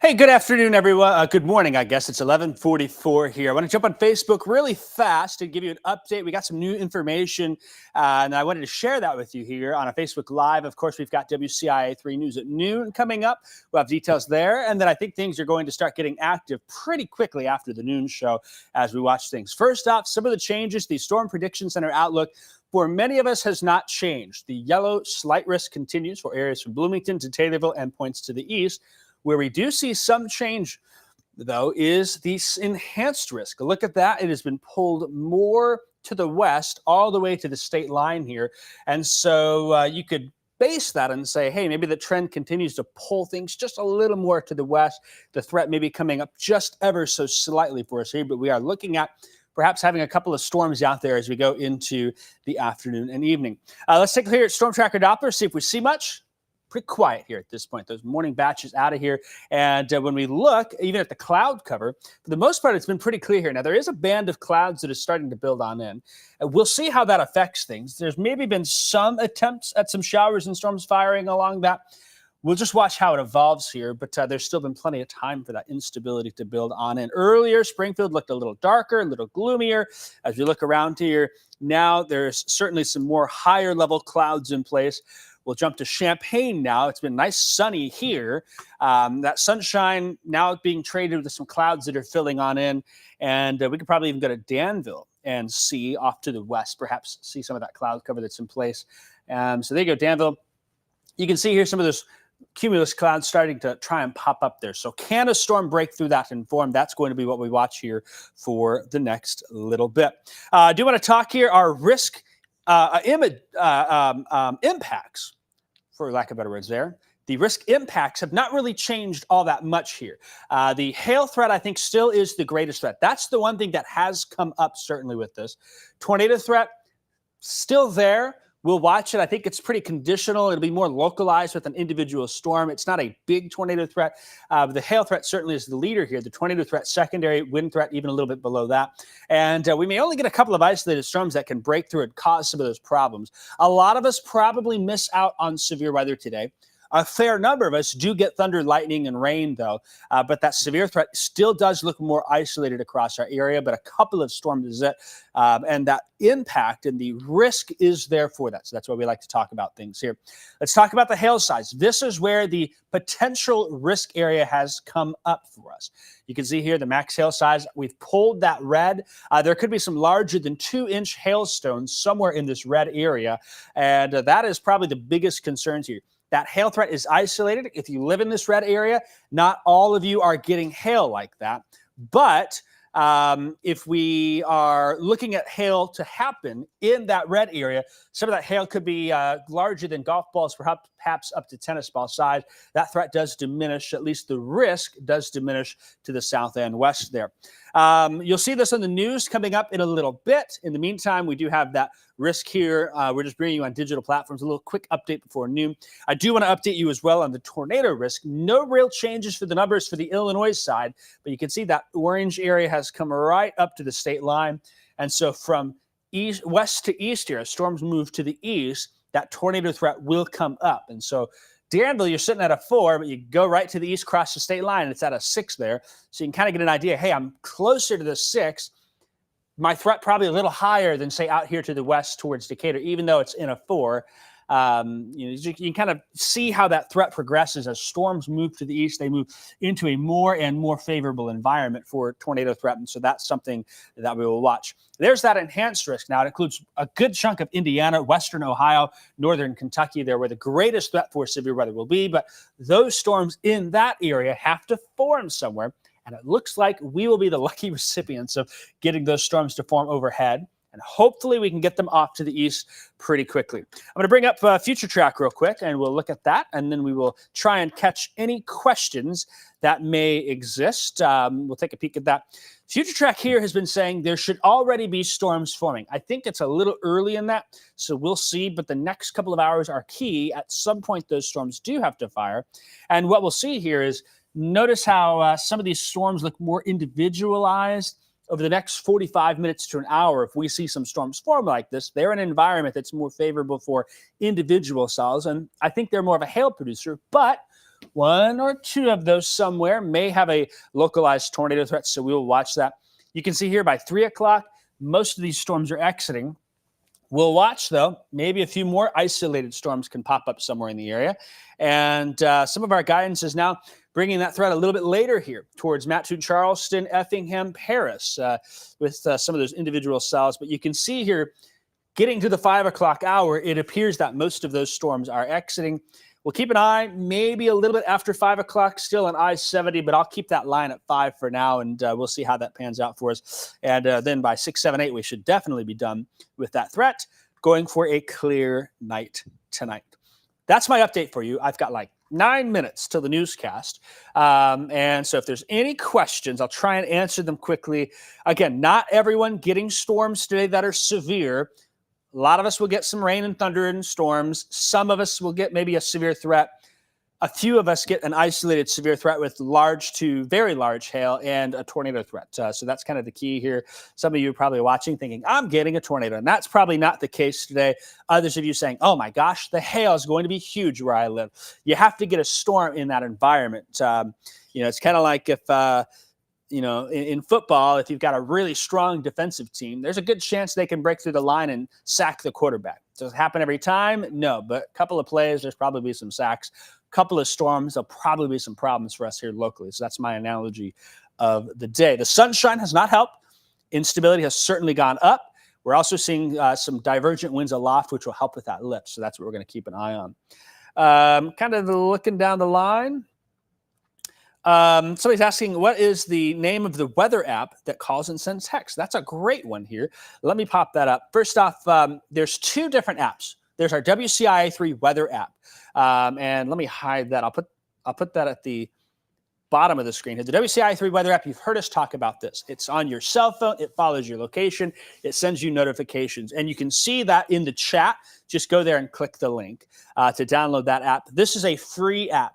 Hey, good afternoon, everyone. Good morning, I guess. It's 11:44 here. I want to jump on Facebook really fast and give you an update. We got some new information, and I wanted to share that with you here on a Facebook Live. Of course, we've got WCIA 3 News at noon coming up. We'll have details there, and then I think things are going to start getting active pretty quickly after the noon show as we watch things. First off, some of the changes, the Storm Prediction Center outlook for many of us has not changed. The yellow slight risk continues for areas from Bloomington to Taylorville and points to the east. Where we do see some change, though, is the enhanced risk. Look at that. It has been pulled more to the west, all the way to the state line here. And so you could base that and say, hey, maybe the trend continues to pull things just a little more to the west. The threat may be coming up just ever so slightly for us here, but we are looking at perhaps having a couple of storms out there as we go into the afternoon and evening. Let's take a look here at Storm Tracker Doppler, see if we see much. Pretty quiet here at this point. Those morning batches out of here. And when we look even at the cloud cover, for the most part, it's been pretty clear here. Now, there is a band of clouds that is starting to build on in. We'll see how that affects things. There's maybe been some attempts at some showers and storms firing along that. We'll just watch how it evolves here, but there's still been plenty of time for that instability to build on in. Earlier, Springfield looked a little darker, a little gloomier. As we look around here, now there's certainly some more higher level clouds in place. We'll jump to Champaign now. It's been nice sunny here. That sunshine now being traded with some clouds that are filling on in. And we could probably even go to Danville and see off to the west, perhaps see some of that cloud cover that's in place. So there you go, Danville. You can see here some of those cumulus clouds starting to try and pop up there. So can a storm break through that and form? That's going to be what we watch here for the next little bit. I do want to talk here our risk impacts, for lack of better words there. The risk impacts have not really changed all that much here. The hail threat, I think, still is the greatest threat. That's the one thing that has come up, certainly, with this. Tornado threat, still there. We'll watch it. I think it's pretty conditional. It'll be more localized with an individual storm. It's not a big tornado threat. The hail threat certainly is the leader here. The tornado threat secondary, wind threat even a little bit below that. And we may only get a couple of isolated storms that can break through and cause some of those problems. A lot of us probably miss out on severe weather today. A fair number of us do get thunder, lightning, and rain, though. But that severe threat still does look more isolated across our area. But a couple of storms is it. And that impact and the risk is there for that. So that's why we like to talk about things here. Let's talk about the hail size. This is where the potential risk area has come up for us. You can see here the max hail size. We've pulled that red. There could be some larger than 2-inch hailstones somewhere in this red area. And that is probably the biggest concerns here. That hail threat is isolated. If you live in this red area, not all of you are getting hail like that. But if we are looking at hail to happen in that red area, some of that hail could be larger than golf balls, perhaps up to tennis ball size. That threat does diminish, at least the risk does diminish to the south and west there. You'll see this on the news coming up in a little bit. In the meantime, we do have that risk here. We're just bringing you on digital platforms. A little quick update before noon. I do want to update you as well on the tornado risk. No real changes for the numbers for the Illinois side, but you can see that orange area has come right up to the state line. And so from west to east here, as storms move to the east, that tornado threat will come up. And so Danville, you're sitting at a 4, but you go right to the east, cross the state line, and it's at a 6 there. So you can kind of get an idea, hey, I'm closer to the 6. My threat probably a little higher than, say, out here to the west towards Decatur, even though it's in a 4. You can kind of see how that threat progresses as storms move to the east. They move into a more and more favorable environment for tornado threat. And so that's something that we will watch. There's that enhanced risk. Now, it includes a good chunk of Indiana, western Ohio, northern Kentucky there, where the greatest threat for severe weather will be. But those storms in that area have to form somewhere. And it looks like we will be the lucky recipients of getting those storms to form overhead. And hopefully we can get them off to the east pretty quickly. I'm going to bring up Future Track real quick, and we'll look at that. And then we will try and catch any questions that may exist. We'll take a peek at that. Future Track here has been saying there should already be storms forming. I think it's a little early in that, so we'll see. But the next couple of hours are key. At some point, those storms do have to fire. And what we'll see here is, notice how some of these storms look more individualized. Over the next 45 minutes to an hour, if we see some storms form like this, they're in an environment that's more favorable for individual cells. And I think they're more of a hail producer. But one or two of those somewhere may have a localized tornado threat, so we will watch that. You can see here by 3 o'clock, most of these storms are exiting. We'll watch, though. Maybe a few more isolated storms can pop up somewhere in the area. And some of our guidance is now bringing that threat a little bit later here towards Mattoon, Charleston, Effingham, Paris, with some of those individual cells. But you can see here, getting to the 5 o'clock hour, it appears that most of those storms are exiting. We'll keep an eye maybe a little bit after 5 o'clock, still on I-70, but I'll keep that line at 5 for now, and we'll see how that pans out for us. And then by 6, 7, 8, we should definitely be done with that threat, going for a clear night tonight. That's my update for you. I've got like 9 minutes till the newscast. And so if there's any questions, I'll try and answer them quickly. Again, not everyone getting storms today that are severe. A lot of us will get some rain and thunder and storms. Some of us will get maybe a severe threat. A few of us get an isolated severe threat with large to very large hail and a tornado threat. So that's kind of the key here. Some of you are probably watching thinking, I'm getting a tornado. And that's probably not the case today. Others of you saying, oh my gosh, the hail is going to be huge where I live. You have to get a storm in that environment. It's kind of like if in football, if you've got a really strong defensive team, there's a good chance they can break through the line and sack the quarterback. Does it happen every time? No, but a couple of plays, there's probably be some sacks. A couple of storms, there'll probably be some problems for us here locally. So that's my analogy of the day. The sunshine has not helped. Instability has certainly gone up. We're also seeing some divergent winds aloft, which will help with that lift. So that's what we're going to keep an eye on. Kind of looking down the line. Somebody's asking, what is the name of the weather app that calls and sends text? That's a great one here. Let me pop that up. First off, there's 2 different apps. There's our WCIA3 weather app. And let me hide that. I'll put that at the bottom of the screen here. The WCIA3 weather app, you've heard us talk about this. It's on your cell phone. It follows your location. It sends you notifications. And you can see that in the chat. Just go there and click the link to download that app. This is a free app.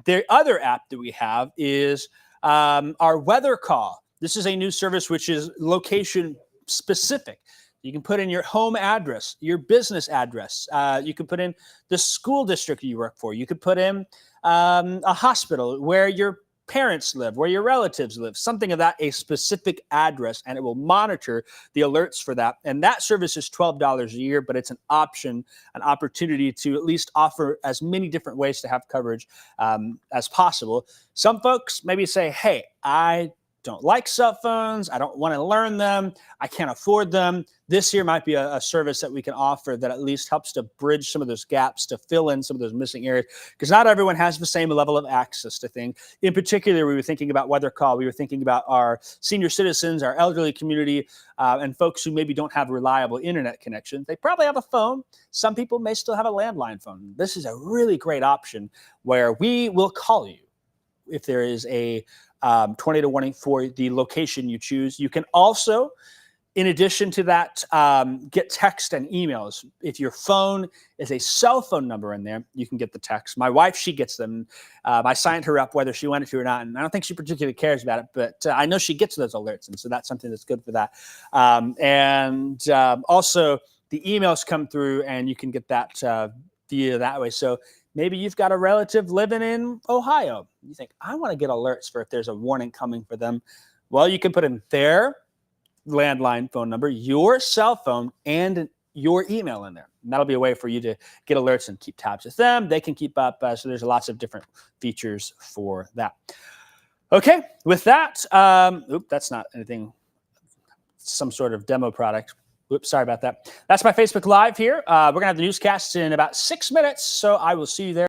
The other app that we have is our weather call. This is a new service which is location specific. You can put in your home address, your business address. You can put in the school district you work for. You could put in a hospital where your parents live, where your relatives live, something of that, a specific address, and it will monitor the alerts for that. And that service is $12 a year, but it's an option, an opportunity to at least offer as many different ways to have coverage as possible. Some folks maybe say, hey, I don't like cell phones. I don't want to learn them. I can't afford them. This here might be a service that we can offer that at least helps to bridge some of those gaps, to fill in some of those missing areas, because not everyone has the same level of access to things. In particular, we were thinking about weather call. We were thinking about our senior citizens, our elderly community, and folks who maybe don't have reliable internet connections. They probably have a phone. Some people may still have a landline phone. This is a really great option where we will call you if there is a tornado warning for the location you choose. You can also, in addition to that, get text and emails. If your phone is a cell phone number in there, you can get the text. My wife, she gets them. I signed her up whether she wanted to or not, and I don't think she particularly cares about it, but I know she gets those alerts, and so that's something that's good for that. Also, the emails come through, and you can get that via that way. So maybe you've got a relative living in Ohio. You think, I want to get alerts for if there's a warning coming for them. Well, you can put in their landline phone number, your cell phone, and your email in there. And that'll be a way for you to get alerts and keep tabs with them. They can keep up. So there's lots of different features for that. Okay, with that, that's not anything, some sort of demo product. Oops, sorry about that. That's my Facebook Live here. We're going to have the newscasts in about 6 minutes, so I will see you there.